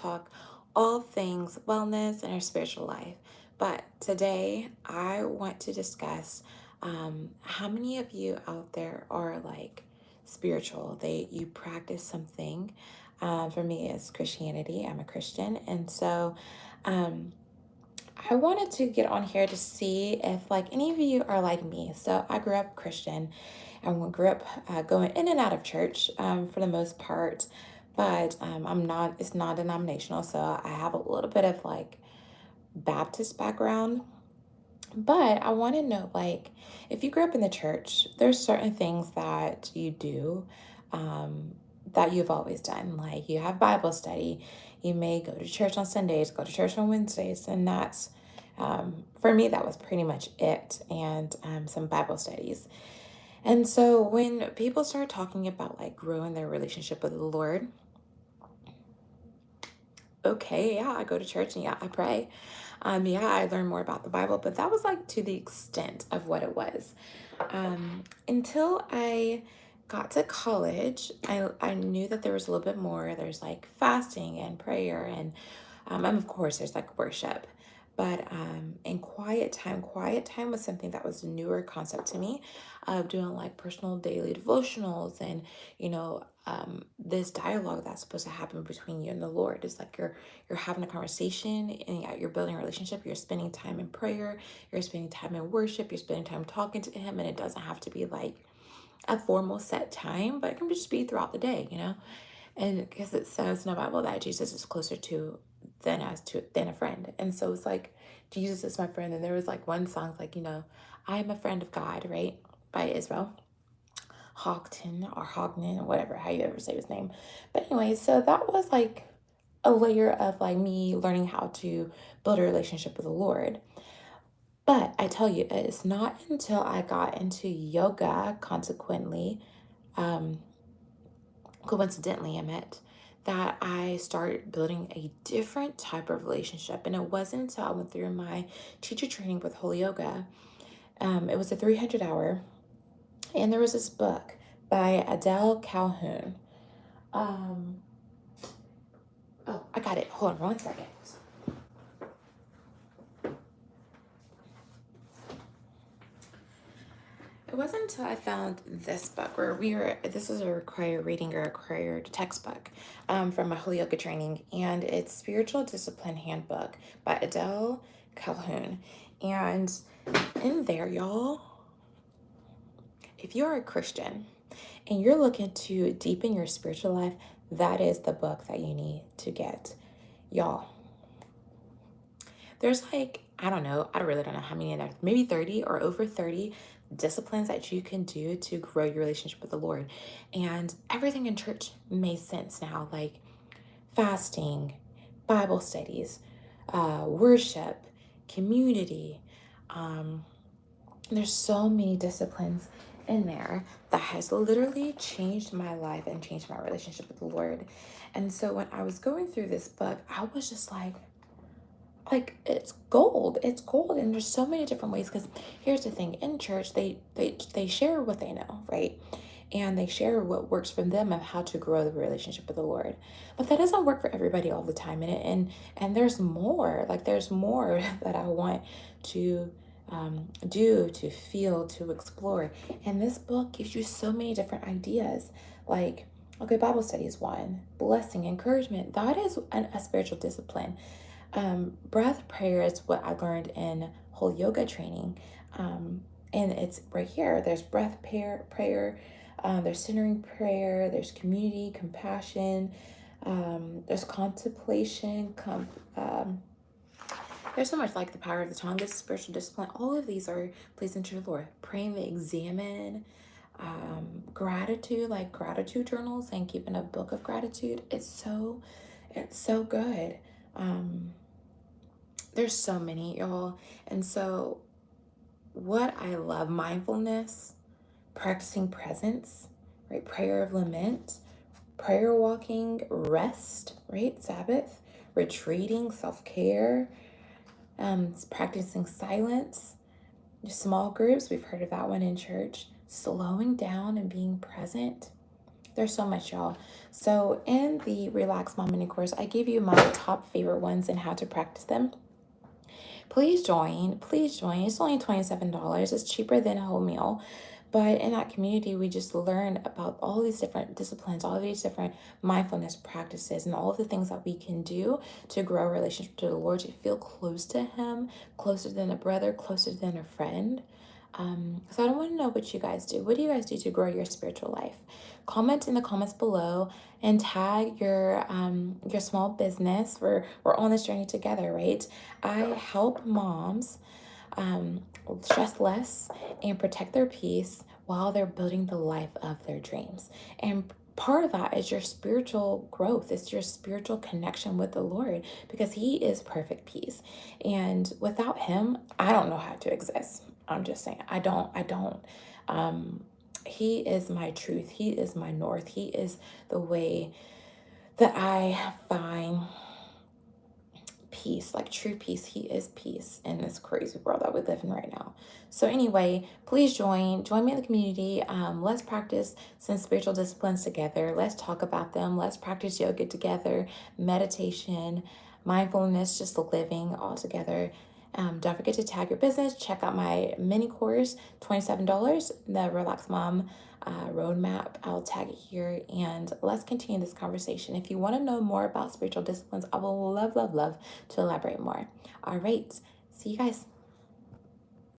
talk all things wellness and our spiritual life. But today I want to discuss how many of you out there are like spiritual. You practice something. For me, it's Christianity. I'm a Christian, and so um, I wanted to get on here to see if like any of you are like me. So I grew up Christian and grew up going in and out of church for the most part, but it's not denominational. So I have a little bit of like Baptist background, but I want to know like if you grew up in the church, there's certain things that you do that you've always done. Like you have Bible study, you may go to church on Sundays, go to church on Wednesdays, and that's for me, that was pretty much it, and some Bible studies. And so when people start talking about like growing their relationship with the Lord, okay, yeah, I go to church and yeah, I pray. Yeah, I learn more about the Bible, but that was like to the extent of what it was. Until I got to college, I knew that there was a little bit more. There's like fasting and prayer, and of course, there's like worship. But and quiet time was something that was a newer concept to me, of doing like personal daily devotionals and this dialogue that's supposed to happen between you and the Lord. It's like you're having a conversation and yeah, you're building a relationship. You're spending time in prayer. You're spending time in worship. You're spending time talking to Him, and it doesn't have to be like a formal set time, but it can just be throughout the day. And because it says in the Bible that Jesus is closer to than a friend. And so it's like Jesus is my friend. And there was like one song like, I am a friend of God, right? By Israel Houghton or Hognan or whatever, how you ever say his name. But anyway, so that was like a layer of like me learning how to build a relationship with the Lord. But I tell you, it's not until I got into yoga, um, coincidentally, I met that I started building a different type of relationship. And it wasn't until I went through my teacher training with Holy Yoga. It was a 300 hour, and there was this book by Adele Calhoun. Um, oh, I got it. Hold on 1 second. It wasn't until I found this book where this was a required reading or a required textbook from my Holy Yoga training, and it's Spiritual Discipline Handbook by Adele Calhoun. And in there, y'all, if you're a Christian and you're looking to deepen your spiritual life, that is the book that you need to get. Y'all, there's like, I don't know, I really don't know how many in there, maybe 30 or over 30 disciplines that you can do to grow your relationship with the Lord. And everything in church makes sense now, like fasting, Bible studies, worship, community. There's so many disciplines in there that has literally changed my life and changed my relationship with the Lord. And so when I was going through this book, I was just like it's gold, and there's so many different ways. Because here's the thing, in church they share what they know, right? And they share what works for them of how to grow the relationship with the Lord. But that doesn't work for everybody all the time. And there's more, like there's more that I want to do, to feel, to explore. And this book gives you so many different ideas. Like, okay, Bible study is one, blessing, encouragement, that is a spiritual discipline. Breath prayer is what I learned in whole yoga training. And it's right here. There's prayer, there's centering prayer, there's community, compassion, there's contemplation, there's so much, like the power of the tongue, this spiritual discipline. All of these are pleasing to the Lord. Praying to examine, gratitude, like gratitude journals and keeping a book of gratitude. It's so good. There's so many, y'all. And so what I love, mindfulness, practicing presence, right? Prayer of lament, prayer walking, rest, right? Sabbath, retreating, self-care, practicing silence, small groups. We've heard of that one in church. Slowing down and being present, There's so much, y'all. So in the Relax Mom mini course, I gave you my top favorite ones and how to practice them. Please join. Please join. It's only $27. It's cheaper than a whole meal. But in that community, we just learn about all these different disciplines, all these different mindfulness practices, and all of the things that we can do to grow a relationship to the Lord, to feel close to Him, closer than a brother, closer than a friend. So I don't want to know what you guys do. What do you guys do to grow your spiritual life? Comment in the comments below and tag your small business. We're on this journey together, right? I help moms stress less and protect their peace while they're building the life of their dreams. And part of that is your spiritual growth. It's your spiritual connection with the Lord, because He is perfect peace. And without Him, I don't know how to exist. I'm just saying, I don't. He is my truth. He is my north. He is the way that I find peace, like true peace. He is peace in this crazy world that we live in right now. So anyway, please join me in the community. Let's practice some spiritual disciplines together. Let's talk about them. Let's practice yoga together, meditation, mindfulness, just living all together. Don't forget to tag your business. Check out my mini course, $27, the Relax Mom roadmap. I'll tag it here, and let's continue this conversation. If you want to know more about spiritual disciplines, I will love to elaborate more. All right. See you guys.